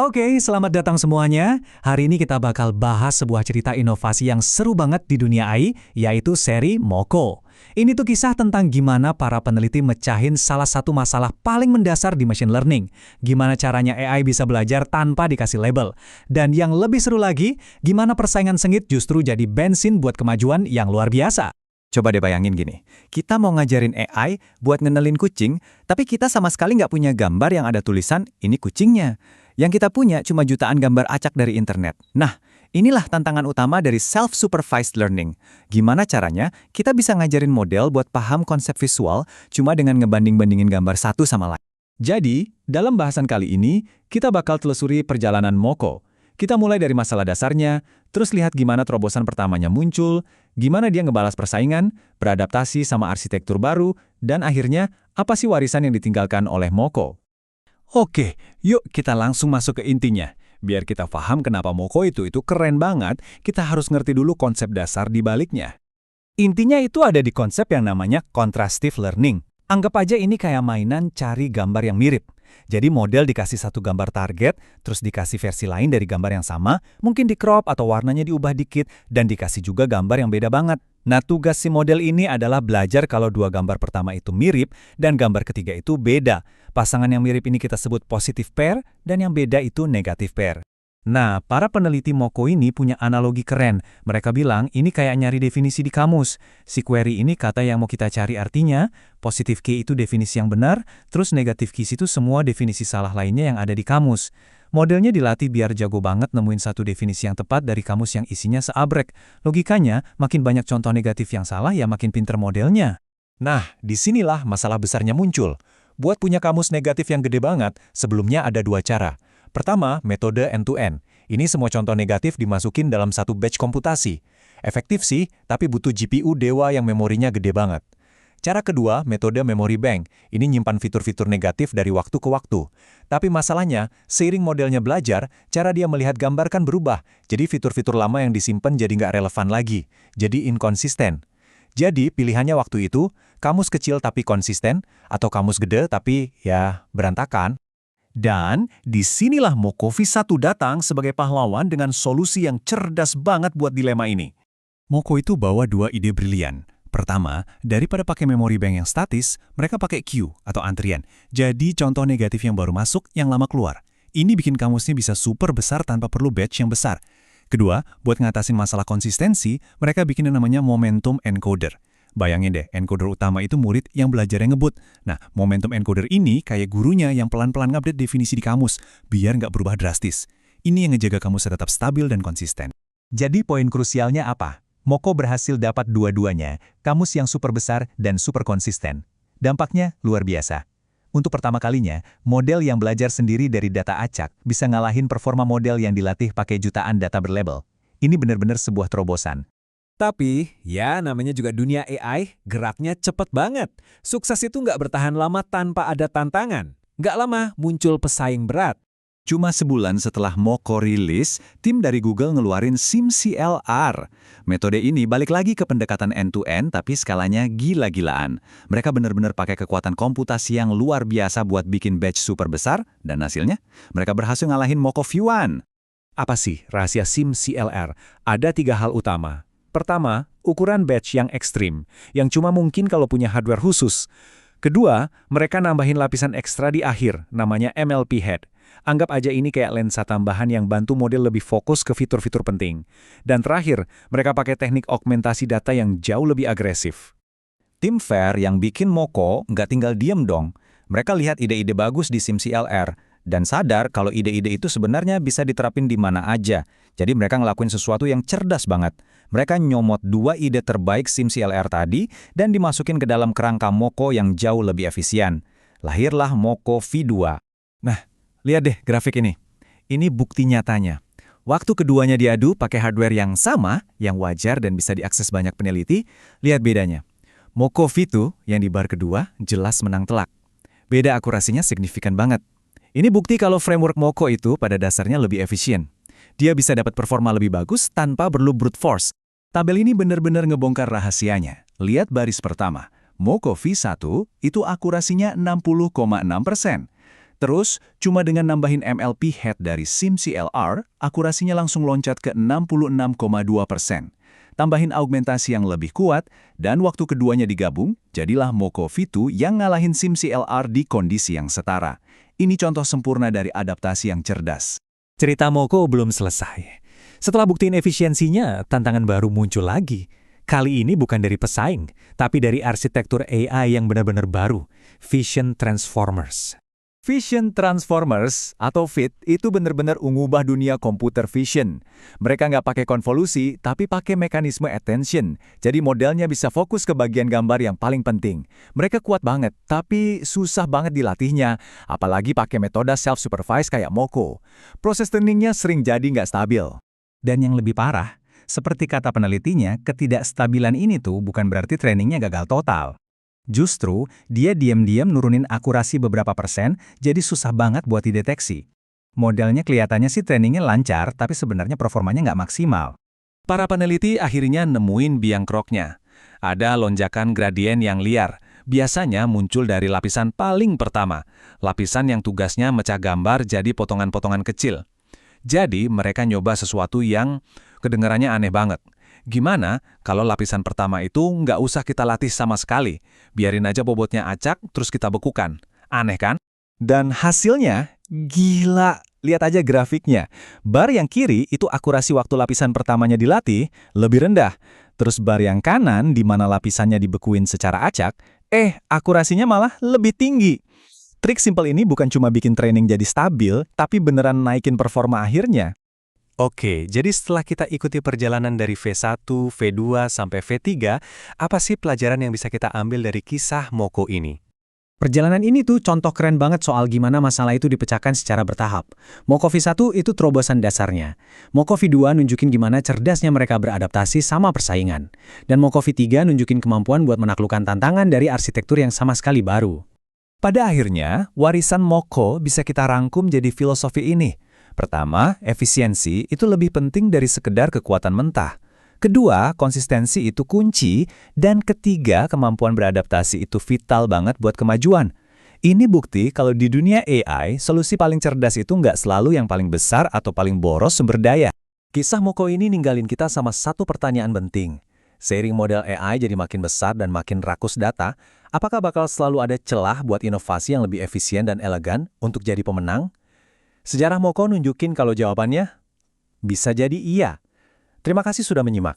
Oke, selamat datang semuanya. Hari ini kita bakal bahas sebuah cerita inovasi yang seru banget di dunia AI, yaitu seri Moko. Ini tuh kisah tentang gimana para peneliti mecahin salah satu masalah paling mendasar di machine learning. Gimana caranya AI bisa belajar tanpa dikasih label. Dan yang lebih seru lagi, gimana persaingan sengit justru jadi bensin buat kemajuan yang luar biasa. Coba deh bayangin gini, kita mau ngajarin AI buat ngenalin kucing, tapi kita sama sekali nggak punya gambar yang ada tulisan, ini kucingnya. Yang kita punya cuma jutaan gambar acak dari internet. Nah, inilah tantangan utama dari self-supervised learning. Gimana caranya kita bisa ngajarin model buat paham konsep visual cuma dengan ngebanding-bandingin gambar satu sama lain. Jadi, dalam bahasan kali ini, kita bakal telusuri perjalanan Moko. Kita mulai dari masalah dasarnya, terus lihat gimana terobosan pertamanya muncul, gimana dia ngebalas persaingan, beradaptasi sama arsitektur baru, dan akhirnya, apa sih warisan yang ditinggalkan oleh Moko? Oke, yuk kita langsung masuk ke intinya. Biar kita paham kenapa Moko itu keren banget, kita harus ngerti dulu konsep dasar di baliknya. Intinya itu ada di konsep yang namanya contrastive learning. Anggap aja ini kayak mainan cari gambar yang mirip. Jadi model dikasih satu gambar target, terus dikasih versi lain dari gambar yang sama, mungkin di crop atau warnanya diubah dikit, dan dikasih juga gambar yang beda banget. Nah, tugas si model ini adalah belajar kalau dua gambar pertama itu mirip, dan gambar ketiga itu beda. Pasangan yang mirip ini kita sebut positive pair, dan yang beda itu negative pair. Nah, para peneliti Moko ini punya analogi keren. Mereka bilang ini kayak nyari definisi di kamus. Si query ini kata yang mau kita cari artinya, positive key itu definisi yang benar, terus negative keys itu semua definisi salah lainnya yang ada di kamus. Modelnya dilatih biar jago banget nemuin satu definisi yang tepat dari kamus yang isinya seabrek. Logikanya, makin banyak contoh negatif yang salah ya makin pinter modelnya. Nah, disinilah masalah besarnya muncul. Buat punya kamus negatif yang gede banget, sebelumnya ada dua cara. Pertama, metode end-to-end. Ini semua contoh negatif dimasukin dalam satu batch komputasi. Efektif sih, tapi butuh GPU dewa yang memorinya gede banget. Cara kedua, metode memory bank. Ini nyimpan fitur-fitur negatif dari waktu ke waktu. Tapi masalahnya, seiring modelnya belajar, cara dia melihat gambar kan berubah. Jadi fitur-fitur lama yang disimpan jadi nggak relevan lagi. Jadi inkonsisten. Jadi pilihannya waktu itu, kamus kecil tapi konsisten, atau kamus gede tapi ya berantakan. Dan disinilah Moko V1 datang sebagai pahlawan dengan solusi yang cerdas banget buat dilema ini. Moko itu bawa dua ide brilian. Pertama, daripada pakai memory bank yang statis, mereka pakai queue atau antrian. Jadi contoh negatif yang baru masuk, yang lama keluar. Ini bikin kamusnya bisa super besar tanpa perlu batch yang besar. Kedua, buat ngatasin masalah konsistensi, mereka bikin yang namanya momentum encoder. Bayangin deh, encoder utama itu murid yang belajarnya ngebut. Nah, momentum encoder ini kayak gurunya yang pelan-pelan ngupdate definisi di kamus, biar nggak berubah drastis. Ini yang ngejaga kamus tetap stabil dan konsisten. Jadi poin krusialnya apa? Moko berhasil dapat dua-duanya, kamus yang super besar dan super konsisten. Dampaknya luar biasa. Untuk pertama kalinya, model yang belajar sendiri dari data acak bisa ngalahin performa model yang dilatih pakai jutaan data berlabel. Ini benar-benar sebuah terobosan. Tapi, ya namanya juga dunia AI, geraknya cepet banget. Sukses itu nggak bertahan lama tanpa ada tantangan. Nggak lama muncul pesaing berat. Cuma sebulan setelah Moko rilis, tim dari Google ngeluarin SimCLR. Metode ini balik lagi ke pendekatan end-to-end tapi skalanya gila-gilaan. Mereka benar-benar pakai kekuatan komputasi yang luar biasa buat bikin batch super besar, dan hasilnya, mereka berhasil ngalahin Moko V1. Apa sih rahasia SimCLR? Ada 3 hal utama. Pertama, ukuran batch yang ekstrim, yang cuma mungkin kalau punya hardware khusus. Kedua, mereka nambahin lapisan ekstra di akhir, namanya MLP head. Anggap aja ini kayak lensa tambahan yang bantu model lebih fokus ke fitur-fitur penting. Dan terakhir, mereka pakai teknik augmentasi data yang jauh lebih agresif. Tim FAIR yang bikin Moko nggak tinggal diem dong. Mereka lihat ide-ide bagus di SimCLR, dan sadar kalau ide-ide itu sebenarnya bisa diterapin di mana aja. Jadi mereka ngelakuin sesuatu yang cerdas banget. Mereka nyomot 2 ide terbaik SimCLR tadi dan dimasukin ke dalam kerangka Moko yang jauh lebih efisien. Lahirlah Moko V2. Nah, lihat deh grafik ini. Ini bukti nyatanya. Waktu keduanya diadu pakai hardware yang sama, yang wajar dan bisa diakses banyak peneliti, lihat bedanya. Moko V2 yang di bar kedua jelas menang telak. Beda akurasinya signifikan banget. Ini bukti kalau framework Moko itu pada dasarnya lebih efisien. Dia bisa dapat performa lebih bagus tanpa perlu brute force. Tabel ini benar-benar ngebongkar rahasianya. Lihat baris pertama. Moko V1 itu akurasinya 60,6%. Terus, cuma dengan nambahin MLP head dari SimCLR, akurasinya langsung loncat ke 66,2%. Tambahin augmentasi yang lebih kuat, dan waktu keduanya digabung, jadilah Moko V2 yang ngalahin SimCLR di kondisi yang setara. Ini contoh sempurna dari adaptasi yang cerdas. Cerita Moko belum selesai. Setelah buktiin efisiensinya, tantangan baru muncul lagi. Kali ini bukan dari pesaing, tapi dari arsitektur AI yang benar-benar baru, Vision Transformers. Vision Transformers atau VIT itu benar-benar mengubah dunia computer vision. Mereka nggak pakai konvolusi, tapi pakai mekanisme attention. Jadi modelnya bisa fokus ke bagian gambar yang paling penting. Mereka kuat banget, tapi susah banget dilatihnya. Apalagi pakai metode self-supervised kayak Moko. Proses trainingnya sering jadi nggak stabil. Dan yang lebih parah, seperti kata penelitinya, ketidakstabilan ini tuh bukan berarti trainingnya gagal total. Justru, dia diam-diam nurunin akurasi beberapa persen, jadi susah banget buat dideteksi. Modelnya kelihatannya sih trainingnya lancar, tapi sebenarnya performanya nggak maksimal. Para peneliti akhirnya nemuin biang keroknya. Ada lonjakan gradien yang liar, biasanya muncul dari lapisan paling pertama, lapisan yang tugasnya mecah gambar jadi potongan-potongan kecil. Jadi, mereka nyoba sesuatu yang kedengarannya aneh banget. Gimana kalau lapisan pertama itu nggak usah kita latih sama sekali? Biarin aja bobotnya acak, terus kita bekukan. Aneh kan? Dan hasilnya, gila. Lihat aja grafiknya. Bar yang kiri itu akurasi waktu lapisan pertamanya dilatih lebih rendah. Terus bar yang kanan, di mana lapisannya dibekuin secara acak, akurasinya malah lebih tinggi. Trik simpel ini bukan cuma bikin training jadi stabil, tapi beneran naikin performa akhirnya. Oke, jadi setelah kita ikuti perjalanan dari V1, V2, sampai V3, apa sih pelajaran yang bisa kita ambil dari kisah Moko ini? Perjalanan ini tuh contoh keren banget soal gimana masalah itu dipecahkan secara bertahap. Moko V1 itu terobosan dasarnya. Moko V2 nunjukin gimana cerdasnya mereka beradaptasi sama persaingan. Dan Moko V3 nunjukin kemampuan buat menaklukkan tantangan dari arsitektur yang sama sekali baru. Pada akhirnya, warisan Moko bisa kita rangkum jadi filosofi ini. Pertama, efisiensi itu lebih penting dari sekedar kekuatan mentah. Kedua, konsistensi itu kunci. Dan ketiga, kemampuan beradaptasi itu vital banget buat kemajuan. Ini bukti kalau di dunia AI, solusi paling cerdas itu nggak selalu yang paling besar atau paling boros sumber daya. Kisah Moko ini ninggalin kita sama satu pertanyaan penting. Seiring model AI jadi makin besar dan makin rakus data, apakah bakal selalu ada celah buat inovasi yang lebih efisien dan elegan untuk jadi pemenang? Sejarah Moko nunjukin kalau jawabannya bisa jadi iya. Terima kasih sudah menyimak.